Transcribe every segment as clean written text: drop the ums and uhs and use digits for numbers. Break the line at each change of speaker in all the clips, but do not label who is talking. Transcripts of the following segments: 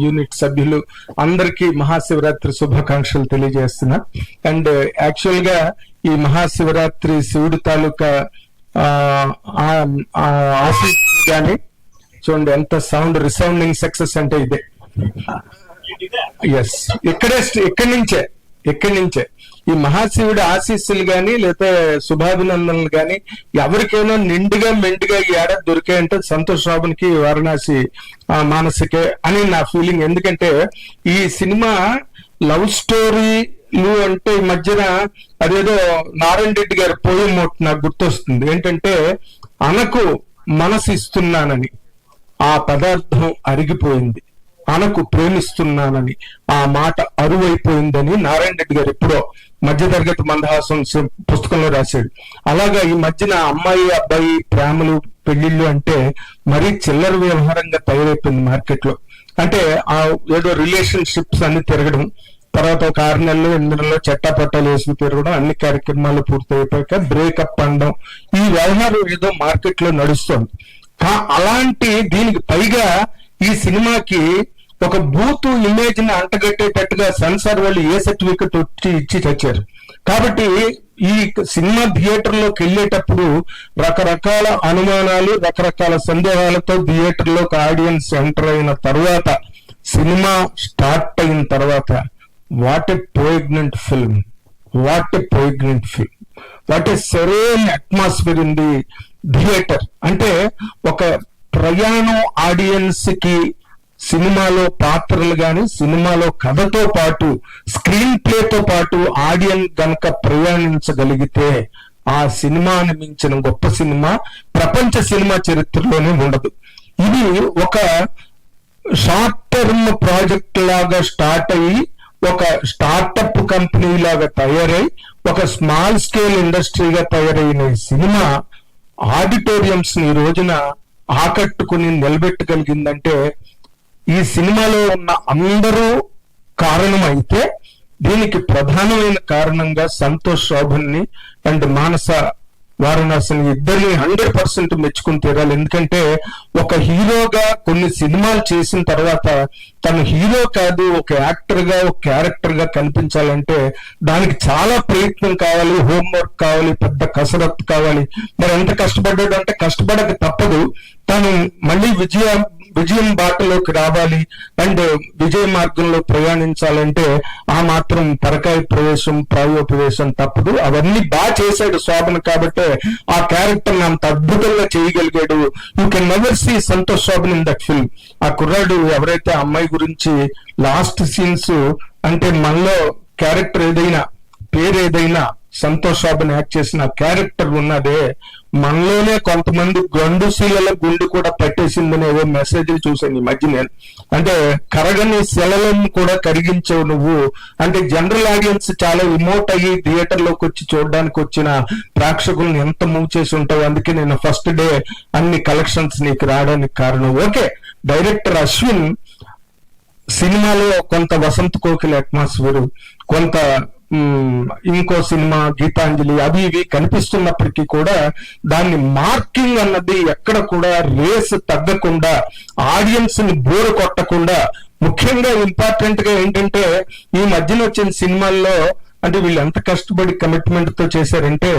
Unit సభ్యులు అందరికీ మహాశివరాత్రి శుభాకాంక్షలు తెలియజేస్తున్నా. అండ్ యాక్చువల్ గా ఈ మహాశివరాత్రి శివుడి తాలూకా ఆశీస్సులు గాని చూడండి, ఎంత సౌండ్ రిసౌండింగ్ సక్సెస్ అంటే ఇదే. ఎస్, ఇక్కడి నుంచే ఈ మహాశివుడి ఆశీస్సులు గాని లేదా శుభాభినందనలు గాని ఎవరికైనా నిండుగా మెండుగా ఈ ఏడాది దొరికాయంటే సంతోష్ రాబునికి వారణాసి మానసికే అని నా ఫీలింగ్. ఎందుకంటే ఈ సినిమా లవ్ స్టోరీలు అంటే ఈ మధ్యన అదేదో నారాయణ రెడ్డి గారి పోయం నాకు గుర్తొస్తుంది. ఏంటంటే అనకు మనసు ఇస్తున్నానని ఆ పదార్థం అరిగిపోయింది, అనకు ప్రేమిస్తున్నానని ఆ మాట అరువైపోయిందని నారాయణ రెడ్డి గారు ఎప్పుడో మధ్యతరగతి మందహాసం పుస్తకంలో రాశాడు. అలాగా ఈ మధ్యన అమ్మాయి అబ్బాయి ప్రేమలు పెళ్లిళ్ళు అంటే మరీ చిల్లర వ్యవహారంగా తయారైపోయింది మార్కెట్ లో. అంటే ఆ ఏదో రిలేషన్షిప్స్ అన్ని తిరగడం, తర్వాత ఒక 6 నెలలు 8 నెలలు చట్టాపట్టాలు వేసుకు తిరగడం, అన్ని కార్యక్రమాలు పూర్తయిపోయాక బ్రేకప్ అనడం, ఈ వ్యవహారం ఏదో మార్కెట్ లో నడుస్తుంది. అలాంటి దీనికి పైగా ఈ సినిమాకి ఒక బూత్ ఇమేజ్ ని అంటగట్టేటట్టుగా సెన్సార్ వాళ్ళు ఏ సర్టిఫికెట్ ఇచ్చి తెచ్చారు. కాబట్టి ఈ సినిమా థియేటర్ లోకి వెళ్ళేటప్పుడు రకరకాల అనుమానాలు, రకరకాల సందేహాలతో థియేటర్ లోకి ఆడియన్స్ ఎంటర్ అయిన తర్వాత, సినిమా స్టార్ట్ అయిన తర్వాత what a poignant film, what a serene atmosphere in the theatre. అంటే ఒక ప్రయాణం ఆడియన్స్ కి సినిమాలో పాత్రలు గాని సినిమాలో కథతో పాటు స్క్రీన్ ప్లేతో పాటు ఆడియన్స్ గనక ప్రయాణించగలిగితే ఆ సినిమాని మించిన గొప్ప సినిమా ప్రపంచ సినిమా చరిత్రలోనే ఉండదు. ఇది ఒక షార్ట్ టర్మ్ ప్రాజెక్ట్ లాగా స్టార్ట్ అయ్యి ఒక స్టార్టప్ కంపెనీ లాగా తయారై ఒక స్మాల్ స్కేల్ ఇండస్ట్రీగా తయారైన ఈ సినిమా ఆడిటోరియంస్ ని ఈ రోజున ఆకట్టుకుని నిలబెట్టగలిగిందంటే ఈ సినిమాలో ఉన్న అందరూ కారణం అయితే దీనికి ప్రధానమైన కారణంగా సంతోష్ శోభన్ని అండ్ మానస వారణాసిని ఇద్దరిని 100% మెచ్చుకుని తీరాలి. ఎందుకంటే ఒక హీరోగా కొన్ని సినిమాలు చేసిన తర్వాత తను హీరో కాదు, ఒక యాక్టర్ గా ఒక క్యారెక్టర్ గా కనిపించాలంటే దానికి చాలా ప్రయత్నం కావాలి, హోంవర్క్ కావాలి, పెద్ద కసరత్తు కావాలి. మరి ఎంత కష్టపడ్డాడు అంటే కష్టపడక తప్పదు. తను మళ్ళీ విజయం బాటలోకి రావాలి అండ్ విజయ మార్గంలో ప్రయాణించాలంటే ఆ మాత్రం పరకాయ ప్రవేశం ప్రాయోపవేశం తప్పదు. అవన్నీ బాగా చేశాడు శోభన్ కాబట్టి ఆ క్యారెక్టర్ అంత అద్భుతంగా చేయగలిగాడు. You can never see Santosh Shobhan in that film. ఆ కుర్రాడు ఎవరైతే అమ్మాయి గురించి లాస్ట్ సీన్స్ అంటే మనలో క్యారెక్టర్ ఏదైనా పేరు ఏదైనా సంతోష్ శోభన్ యాక్ట్ చేసిన క్యారెక్టర్ ఉన్నదే మనలోనే కొంతమంది గండుశీల గుండు కూడా పట్టేసిందని ఏవో మెసేజ్లు చూసాను ఈ మధ్య నేను. అంటే కరగని శిలలను కూడా కరిగించవు నువ్వు అంటే జనరల్ ఆడియన్స్ చాలా ఇమోట్ అయ్యి థియేటర్ లోకి వచ్చి చూడడానికి వచ్చిన ప్రేక్షకులను ఎంత మూవ్ చేసి ఉంటావు. అందుకే నేను ఫస్ట్ డే అన్ని కలెక్షన్స్ నీకు రావడానికి కారణం. ఓకే, డైరెక్టర్ అశ్విన్ సినిమాలో కొంత వసంత కోకిల అట్మాస్ఫియర్, కొంత ఇంకో సినిమా గీతాంజలి అవి ఇవి కనిపిస్తున్నప్పటికీ కూడా దాన్ని మార్కింగ్ అన్నది ఎక్కడ కూడా రేస్ తగ్గకుండా ఆడియన్స్ ని బోరు కొట్టకుండా, ముఖ్యంగా ఇంపార్టెంట్ గా ఏంటంటే ఈ మధ్యన వచ్చిన సినిమాల్లో అంటే వీళ్ళు ఎంత కష్టపడి కమిట్మెంట్ తో చేశారంటే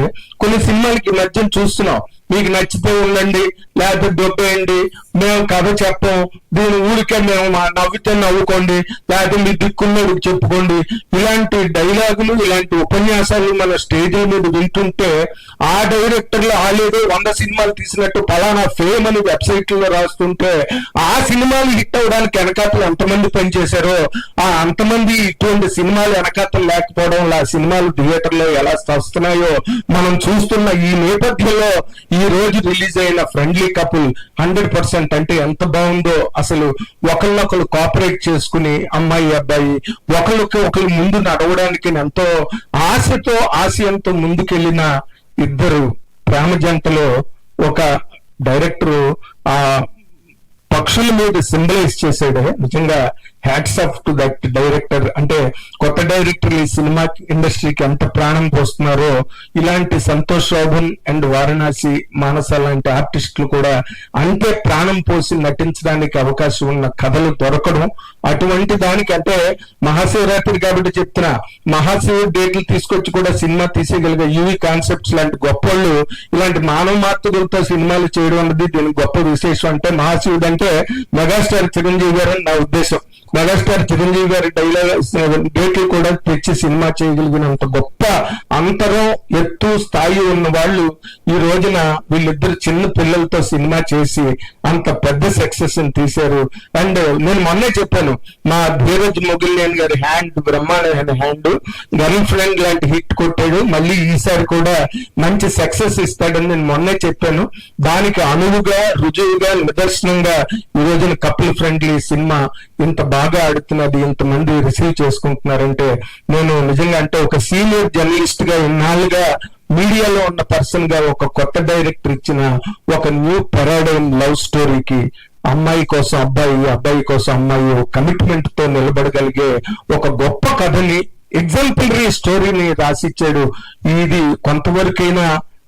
కొన్ని సినిమాలకి ఈ మధ్యన చూస్తున్నాం, మీకు నచ్చితే ఉండండి లేకపోతే దొబ్బేయండి, మేము కథ చెప్పం, దీని ఊరికే మేము నవ్వితే నవ్వుకోండి, లేకపోతే మీ దిక్కున్నది చెప్పుకోండి, ఇలాంటి డైలాగులు ఇలాంటి ఉపన్యాసాలు మన స్టేజీల మీద వింటుంటే ఆ డైరెక్టర్లు ఆలేదో 100 సినిమాలు తీసినట్టు ఫలానా ఫేమ్ అని వెబ్సైట్లలో రాస్తుంటే ఆ సినిమాలు హిట్ అవడానికి వెనకాతలు ఎంతమంది పనిచేశారో ఆ అంతమంది ఇటువంటి సినిమాలు వెనకాతలు లేకపోవడం, ఆ సినిమాలు థియేటర్లో ఎలా వస్తున్నాయో మనం చూస్తున్న ఈ నేపథ్యంలో ఈ రోజు రిలీజ్ అయిన ఫ్రెండ్లీ కపుల్ 100% అంటే ఎంత బాగుందో. అసలు ఒకళ్ళొకరు కోఆపరేట్ చేసుకుని అమ్మాయి అబ్బాయి ఒకళ్ళు ముందు నడవడానికి ఎంతో ఆశతో ఆశయంతో ముందుకెళ్లిన ఇద్దరు ప్రేమ జంటలో ఒక డైరెక్టర్ ఆ పక్షుల మీద సింబలైజ్ చేసాడు. నిజంగా hats off to that director. అంటే కొత్త డైరెక్టర్ ఈ సినిమా ఇండస్ట్రీకి ఎంత ప్రాణం పోస్తున్నారో ఇలాంటి సంతోష్ శోభన్ అండ్ వారణాసి మానస లాంటి ఆర్టిస్టులు కూడా అంతే ప్రాణం పోసి నటించడానికి అవకాశం ఉన్న కథలు దొరకడం, అటువంటి దానికి అంటే మహాశివరాత్రి కాబట్టి చెప్తున్నా, మహాశివుడు డేట్లు తీసుకొచ్చి కూడా సినిమా తీసేయగలిగే యూవి కాన్సెప్ట్స్ లాంటి గొప్పళ్ళు ఇలాంటి మానవ మాతృలతో సినిమాలు చేయడం అన్నది దీనికి గొప్ప విశేషం. అంటే మహాశివుడు అంటే మెగాస్టార్ చిరంజీవి గారు అని నా ఉద్దేశం. మెగాస్టార్ చిరంజీవి గారి డేట్లు కూడా తెచ్చి సినిమా చేయగలిగినంత గొప్ప అంతరం, ఎత్తు, స్థాయి ఉన్న వాళ్ళు ఈ రోజున వీళ్ళిద్దరు చిన్న పిల్లలతో సినిమా చేసి అంత పెద్ద సక్సెస్ ని తీశారు. అండ్ నేను మొన్నే చెప్పాను, మా ధీరజ్ మొగిలినేని గారి హ్యాండ్ బ్రహ్మాండమైన హ్యాండ్, గర్ల్ ఫ్రెండ్ లాంటి హిట్ కొట్టాడు, మళ్ళీ ఈసారి కూడా మంచి సక్సెస్ ఇస్తాడని నేను మొన్నే చెప్పాను. దానికి అనువుగా, రుజువుగా, నిదర్శనంగా ఈ రోజున కపుల్ ఫ్రెండ్లీ సినిమా ఇంత బాగా ఆడుతున్నది, ఇంతమంది రిసీవ్ చేసుకుంటున్నారంటే నేను నిజంగా అంటే ఒక సీనియర్ జర్నలిస్ట్ గా ఇన్నాళ్ళుగా మీడియాలో ఉన్న పర్సన్ గా ఒక కొత్త డైరెక్టర్ ఇచ్చిన ఒక న్యూ పారాడైమ్ లవ్ స్టోరీకి అమ్మాయి కోసం అబ్బాయి, అబ్బాయి కోసం అమ్మాయి కమిట్మెంట్ తో నిలబడగలిగే ఒక గొప్ప కథని, ఎగ్జాంపులరీ స్టోరీని రాసిచ్చాడు. ఇది కొంతవరకైనా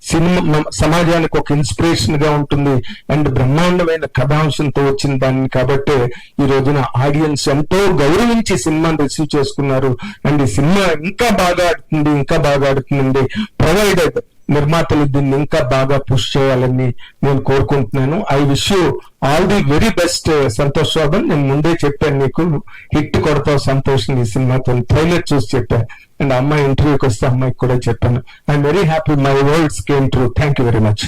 సినిమా సమాజానికి ఒక ఇన్స్పిరేషన్ గా ఉంటుంది అండ్ బ్రహ్మాండమైన కథాంశంతో వచ్చిన దాన్ని. కాబట్టి ఈ రోజున ఆడియన్స్ ఎంతో గౌరవించి సినిమాని రిసీవ్ చేసుకున్నారు. అండ్ ఈ సినిమా ఇంకా బాగా ఆడుతుంది, ఇంకా బాగా ఆడుతుందండి. ప్రొవైడెడ్ నిర్మాతలు దీన్ని ఇంకా బాగా పుష్ చేయాలని నేను కోరుకుంటున్నాను. I wish you all the very best Santosh Shobhan. నేను ముందే చెప్పాను నీకు హిట్ కొడతావు సంతోష్ ఈ సినిమాతో, ట్రైలర్ చూసి చెప్పాను. అండ్ అమ్మాయి ఇంటర్వ్యూకి వస్తే అమ్మాయికి కూడా చెప్పాను. I'm very happy, my words came true. Thank you very much.